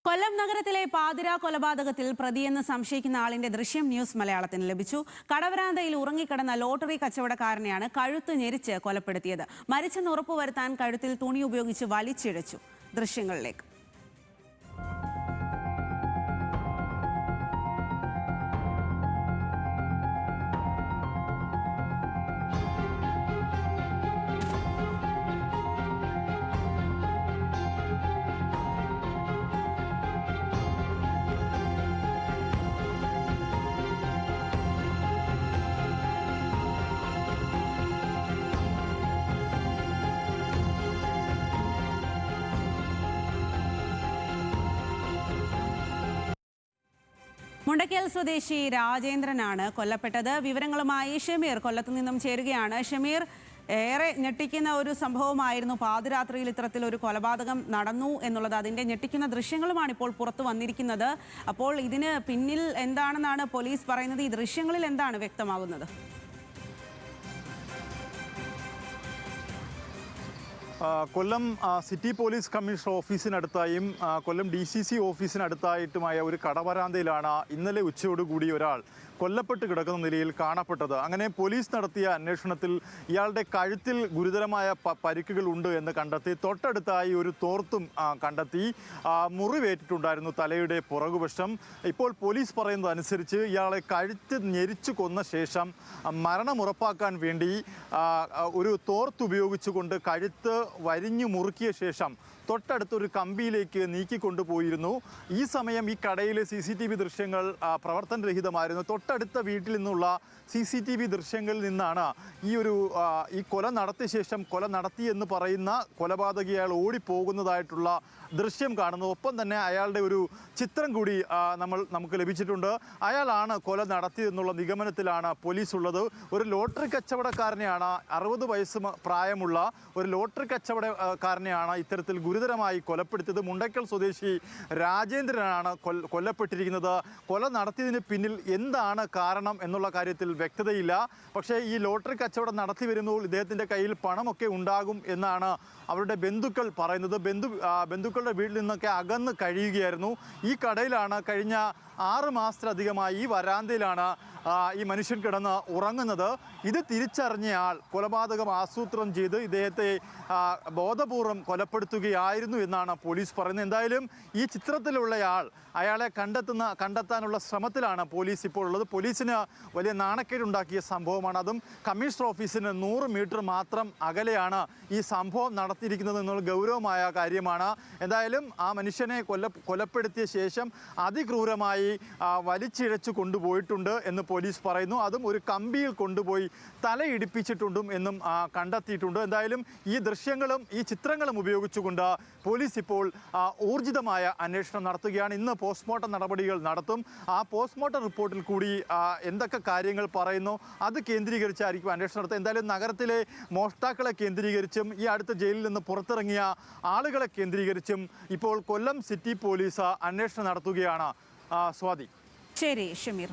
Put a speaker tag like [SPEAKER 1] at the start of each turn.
[SPEAKER 1] കൊല്ലം നഗരത്തിലെ പാതിരാ കൊലപാതകത്തിൽ പ്രതിയെന്ന് സംശയിക്കുന്ന ആളിന്റെ ദൃശ്യം ന്യൂസ് മലയാളത്തിന് ലഭിച്ചു. കടവരാന്തയിൽ ഉറങ്ങിക്കിടന്ന ലോട്ടറി കച്ചവടക്കാരനെയാണ് കഴുത്ത് ഞെരിച്ച് കൊലപ്പെടുത്തിയത്. മരിച്ചെന്ന് ഉറപ്പുവരുത്താൻ കഴുത്തിൽ തുണി ഉപയോഗിച്ച് വലിച്ചിഴച്ചു. ദൃശ്യങ്ങളിലേക്ക്. മുണ്ടക്കൽ സ്വദേശി രാജേന്ദ്രനാണ് കൊല്ലപ്പെട്ടത്. വിവരങ്ങളുമായി ഷമീർ കൊല്ലത്തു നിന്നും ചേരുകയാണ്. ഷമീർ, ഏറെ ഞെട്ടിക്കുന്ന ഒരു സംഭവമായിരുന്നു. പാതിരാത്രിയിൽ ഇത്തരത്തിലൊരു കൊലപാതകം നടന്നു എന്നുള്ളത്, അതിന്റെ ഞെട്ടിക്കുന്ന ദൃശ്യങ്ങളുമാണ് ഇപ്പോൾ പുറത്തു വന്നിരിക്കുന്നത്. അപ്പോൾ ഇതിന് പിന്നിൽ എന്താണെന്നാണ് പോലീസ് പറയുന്നത്? ഈ ദൃശ്യങ്ങളിൽ എന്താണ് വ്യക്തമാകുന്നത്?
[SPEAKER 2] കൊല്ലം സിറ്റി പോലീസ് കമ്മീഷണർ ഓഫീസിനടുത്തായും കൊല്ലം DCC ഓഫീസിനടുത്തായിട്ടുമായ ഒരു കടവരാന്തയിലാണ് ഇന്നലെ ഉച്ചയോടുകൂടി ഒരാൾ കൊല്ലപ്പെട്ട് കിടക്കുന്ന നിലയിൽ കാണപ്പെട്ടത്. അങ്ങനെ പോലീസ് നടത്തിയ അന്വേഷണത്തിൽ ഇയാളുടെ കഴുത്തിൽ ഗുരുതരമായ പരിക്കുകൾ ഉണ്ട് എന്ന് കണ്ടെത്തി. തൊട്ടടുത്തായി ഒരു തോർത്തും കണ്ടെത്തി. മുറിവേറ്റിട്ടുണ്ടായിരുന്നു തലയുടെ പുറകുവശം. ഇപ്പോൾ പോലീസ് പറയുന്നത് അനുസരിച്ച് ഇയാളെ കഴുത്ത് ഞെരിച്ചു കൊന്ന ശേഷം മരണം ഉറപ്പാക്കാൻ വേണ്ടി ഒരു തോർത്ത് ഉപയോഗിച്ചുകൊണ്ട് കഴുത്ത് വരിഞ്ഞു മുറുക്കിയ ശേഷം തൊട്ടടുത്തൊരു കമ്പിയിലേക്ക് നീക്കിക്കൊണ്ടുപോയിരുന്നു. ഈ സമയം ഈ കടയിലെ CCTV ദൃശ്യങ്ങൾ പ്രവർത്തനരഹിതമായിരുന്നു. തൊട്ടടുത്ത വീട്ടിൽ നിന്നുള്ള CCTV ദൃശ്യങ്ങളിൽ നിന്നാണ് ഈ കൊല നടത്തിയ ശേഷം കൊല നടത്തിയെന്ന് പറയുന്ന കൊലപാതകി അയാൾ ഓടിപ്പോകുന്നതായിട്ടുള്ള ദൃശ്യം കാണുന്നത്. ഒപ്പം തന്നെ അയാളുടെ ഒരു ചിത്രം കൂടി നമുക്ക് ലഭിച്ചിട്ടുണ്ട്. അയാളാണ് കൊല നടത്തിയെന്നുള്ള നിഗമനത്തിലാണ് പോലീസ് ഉള്ളത്. ഒരു ലോട്ടറി കച്ചവടക്കാരനെയാണ്, 60 വയസ്സ് പ്രായമുള്ള ഒരു ലോട്ടറി കച്ചവടക്കാരനെയാണ് ഇത്തരത്തിൽ ഗുരുതരമായി കൊലപ്പെടുത്തിയത്. മുണ്ടക്കൽ സ്വദേശി രാജേന്ദ്രനാണ് കൊല്ലപ്പെട്ടിരിക്കുന്നത്. കൊല നടത്തിയതിന് പിന്നിൽ എന്താണ് കാരണം എന്നുള്ള കാര്യത്തിൽ വ്യക്തതയില്ല. പക്ഷേ ഈ ലോട്ടറി കച്ചവടം നടത്തി വരുമ്പോൾ ഇദ്ദേഹത്തിൻ്റെ കയ്യിൽ പണമൊക്കെ ഉണ്ടാകും എന്നാണ് അവരുടെ ബന്ധുക്കൾ പറയുന്നത്. ബന്ധുക്കളുടെ വീട്ടിൽ നിന്നൊക്കെ അകന്ന് കഴിയുകയായിരുന്നു. ഈ കടയിലാണ് കഴിഞ്ഞ 6 മാസത്തിലധികമായി ഈ വരാന്തയിലാണ് ഈ മനുഷ്യൻ കിടന്ന് ഉറങ്ങുന്നത്. ഇത് തിരിച്ചറിഞ്ഞയാൾ കൊലപാതകം ആസൂത്രണം ചെയ്ത് ഇദ്ദേഹത്തെ ബോധപൂർവം കൊലപ്പെടുത്തുകയായിരുന്നു എന്നാണ് പോലീസ് പറയുന്നത്. എന്തായാലും ഈ ചിത്രത്തിലുള്ളയാൾ അയാളെ കണ്ടെത്താനുള്ള ശ്രമത്തിലാണ് പോലീസ് ഇപ്പോൾ ഉള്ളത്. പോലീസിന് വലിയ നാണക്കേടുണ്ടാക്കിയ സംഭവമാണ്. അതും കമ്മീഷണർ ഓഫീസിന് 100 മീറ്റർ മാത്രം അകലെയാണ് ഈ സംഭവം നടത്തിയിരിക്കുന്നത് എന്നുള്ള ഗൗരവമായ കാര്യമാണ്. എന്തായാലും ആ മനുഷ്യനെ കൊലപ്പെടുത്തിയ ശേഷം അതിക്രൂരമായി വലിച്ചിഴച്ചു കൊണ്ടുപോയിട്ടുണ്ട് എന്ന് പോലീസ് പറയുന്നു. അതും ഒരു കമ്പിയിൽ കൊണ്ടുപോയി തലയിടിപ്പിച്ചിട്ടുണ്ടും എന്നും കണ്ടെത്തിയിട്ടുണ്ട്. എന്തായാലും ഈ ദൃശ്യങ്ങളും ഈ ചിത്രങ്ങളും ഉപയോഗിച്ചുകൊണ്ട് പോലീസ് ഇപ്പോൾ ഊർജിതമായ അന്വേഷണം നടത്തുകയാണ്. ഇന്ന് പോസ്റ്റ്മോർട്ടം നടപടികൾ നടത്തും. ആ പോസ്റ്റ്മോർട്ടം റിപ്പോർട്ടിൽ കൂടി എന്തൊക്കെ കാര്യങ്ങൾ പറയുന്നു അത് കേന്ദ്രീകരിച്ചായിരിക്കും അന്വേഷണം നടത്തുക. എന്തായാലും നഗരത്തിലെ മോഷ്ടാക്കളെ കേന്ദ്രീകരിച്ചും ഈ അടുത്ത ജയിലിൽ നിന്ന് പുറത്തിറങ്ങിയ ആളുകളെ കേന്ദ്രീകരിച്ചും ഇപ്പോൾ കൊല്ലം സിറ്റി പോലീസ് അന്വേഷണം നടത്തുകയാണ്. സ്വാതി.
[SPEAKER 1] ശരി ഷമീർ.